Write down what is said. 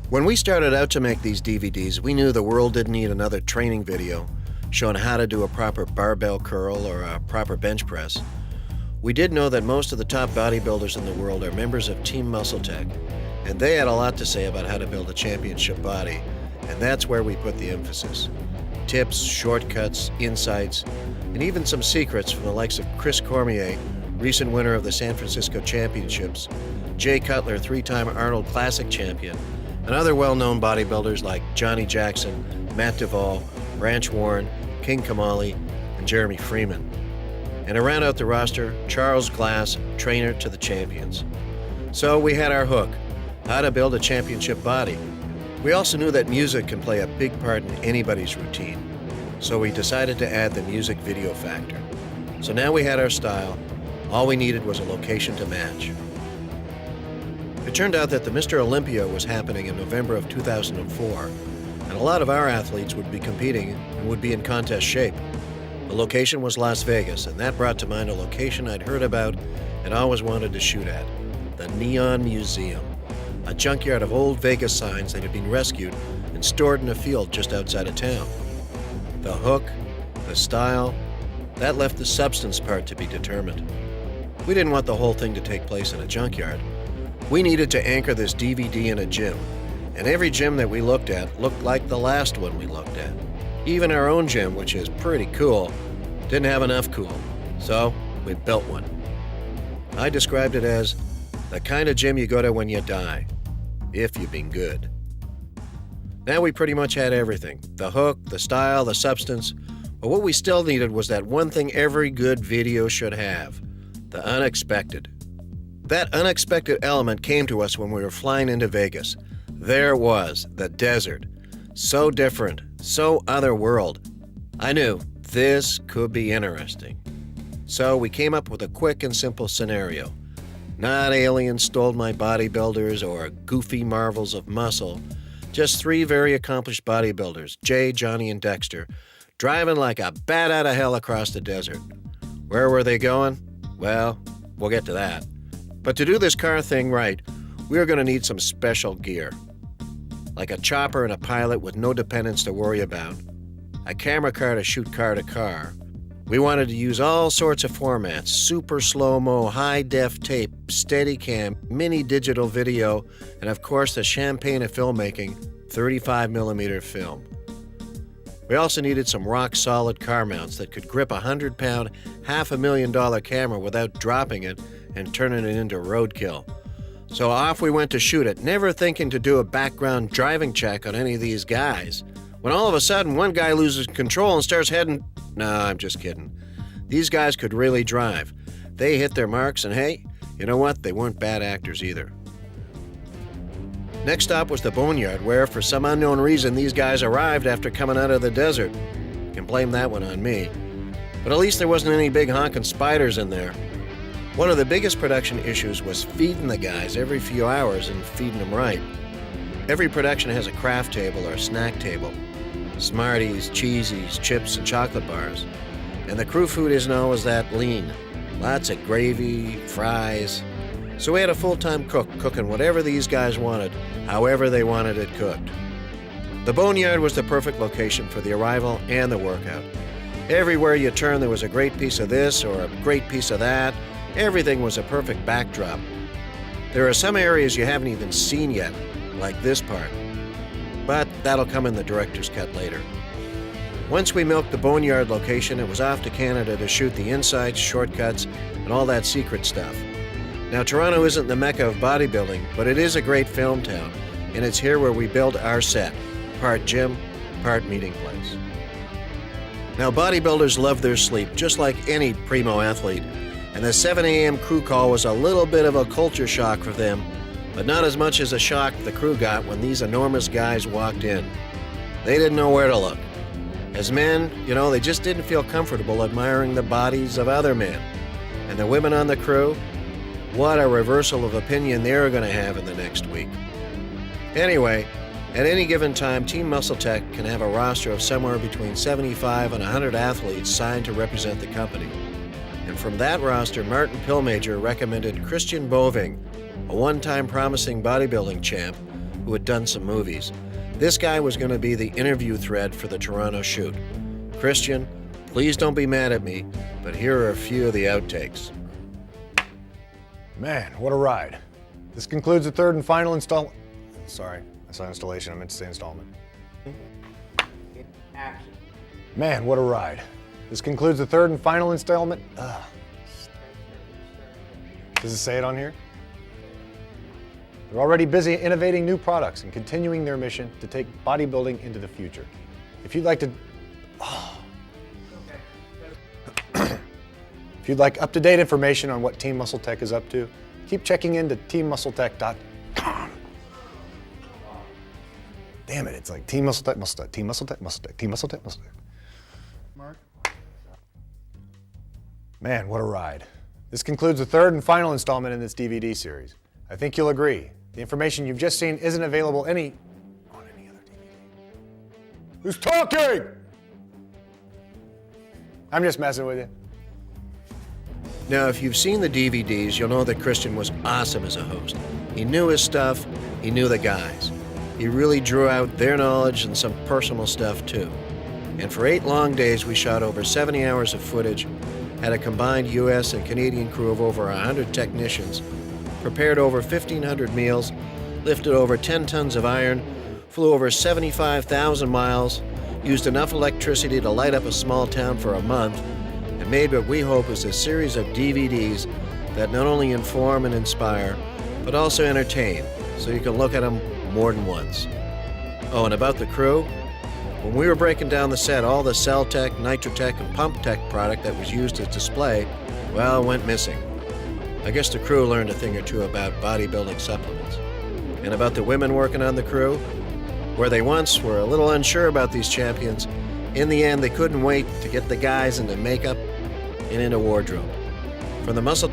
When we started out to make these DVDs, we knew the world didn't need another training video showing how to do a proper barbell curl or a proper bench press. We did know that most of the top bodybuilders in the world are members of Team MuscleTech, and they had a lot to say about how to build a championship body, and that's where we put the emphasis. Tips, shortcuts, insights, and even some secrets from the likes of Chris Cormier, recent winner of the San Francisco Championships, Jay Cutler, three-time Arnold Classic champion, and other well-known bodybuilders like Johnny Jackson, Matt Duvall, Branch Warren, King Kamali, and Jeremy Freeman. And to round out the roster, Charles Glass, trainer to the champions. So we had our hook, how to build a championship body. We also knew that music can play a big part in anybody's routine, so we decided to add the music video factor. So now we had our style, all we needed was a location to match. It turned out that the Mr. Olympia was happening in November of 2004, and a lot of our athletes would be competing and would be in contest shape. The location was Las Vegas, and that brought to mind a location I'd heard about and always wanted to shoot at, the Neon Museum, a junkyard of old Vegas signs that had been rescued and stored in a field just outside of town. The hook, the style, that left the substance part to be determined. We didn't want the whole thing to take place in a junkyard. We needed to anchor this DVD in a gym, and every gym that we looked at looked like the last one we looked at. Even our own gym, which is pretty cool, didn't have enough cool, so we built one. I described it as the kind of gym you go to when you die, if you've been good. Now we pretty much had everything, the hook, the style, the substance, but what we still needed was that one thing every good video should have, the unexpected. That unexpected element came to us when we were flying into Vegas. There it was, the desert. So different, so otherworld. I knew this could be interesting. So we came up with a quick and simple scenario. Not aliens stole my bodybuilders or goofy marvels of muscle. Just three very accomplished bodybuilders, Jay, Johnny, and Dexter, driving like a bat out of hell across the desert. Where were they going? Well, we'll get to that. But to do this car thing right, we were going to need some special gear. Like a chopper and a pilot with no dependents to worry about. A camera car to shoot car to car. We wanted to use all sorts of formats, super slow-mo, high-def tape, Steadicam, mini digital video, and of course the champagne of filmmaking, 35mm film. We also needed some rock-solid car mounts that could grip a 100-pound, $500,000 camera without dropping it and turning it into roadkill. So off we went to shoot it, never thinking to do a background driving check on any of these guys. When all of a sudden one guy loses control and starts heading... No, I'm just kidding. These guys could really drive. They hit their marks, and hey, you know what? They weren't bad actors either. Next stop was the Boneyard, where for some unknown reason these guys arrived after coming out of the desert. You can blame that one on me. But at least there wasn't any big honking spiders in there. One of the biggest production issues was feeding the guys every few hours and feeding them right. Every production has a craft table or a snack table. Smarties, cheesies, chips, and chocolate bars. And the crew food isn't always that lean. Lots of gravy, fries. So we had a full-time cook cooking whatever these guys wanted, however they wanted it cooked. The Boneyard was the perfect location for the arrival and the workout. Everywhere you turned there was a great piece of this or a great piece of that. Everything was a perfect backdrop. There are some areas you haven't even seen yet, like this part. But that'll come in the director's cut later. Once we milked the Boneyard location, it was off to Canada to shoot the insights, shortcuts, and all that secret stuff. Now, Toronto isn't the mecca of bodybuilding, but it is a great film town, and it's here where we build our set, part gym, part meeting place. Now, bodybuilders love their sleep, just like any primo athlete, and the 7 a.m. crew call was a little bit of a culture shock for them, but not as much as a shock the crew got when these enormous guys walked in. They didn't know where to look. As men, they just didn't feel comfortable admiring the bodies of other men. And the women on the crew, what a reversal of opinion they're going to have in the next week. Anyway, at any given time, Team MuscleTech can have a roster of somewhere between 75 and 100 athletes signed to represent the company. And from that roster, Martin Pillmajor recommended Christian Boving, a one-time promising bodybuilding champ, who had done some movies. This guy was going to be the interview thread for the Toronto shoot. Christian, please don't be mad at me, but here are a few of the outtakes. Man, what a ride. This concludes the third and final installment. Sorry, I saw installation, I meant to say installment. Action. Man, what a ride. This concludes the third and final installment. Does it say it on here? They're already busy innovating new products and continuing their mission to take bodybuilding into the future. If you'd like to... If you'd like up-to-date information on what Team Muscle Tech is up to, keep checking into teammuscletech.com. Damn it, it's like Team Muscle Tech, Muscle Tech, Team Muscle Tech, Muscle Tech, Team Muscle Tech, Muscle Tech. Mark? Man, what a ride. This concludes the third and final installment in this DVD series. I think you'll agree. The information you've just seen isn't available on any other DVD. Who's talking? I'm just messing with you. Now, if you've seen the DVDs, you'll know that Christian was awesome as a host. He knew his stuff, he knew the guys. He really drew out their knowledge and some personal stuff too. And for 8 long days, we shot over 70 hours of footage, had a combined US and Canadian crew of over 100 technicians, prepared over 1,500 meals, lifted over 10 tons of iron, flew over 75,000 miles, used enough electricity to light up a small town for a month, and made what we hope is a series of DVDs that not only inform and inspire, but also entertain, so you can look at them more than once. Oh, and about the crew, when we were breaking down the set, all the Cell-Tech, Nitrotech, and Pump-Tech product that was used as display, well, went missing. I guess the crew learned a thing or two about bodybuilding supplements. And about the women working on the crew, where they once were a little unsure about these champions, in the end they couldn't wait to get the guys into makeup and into wardrobe. From the Muscle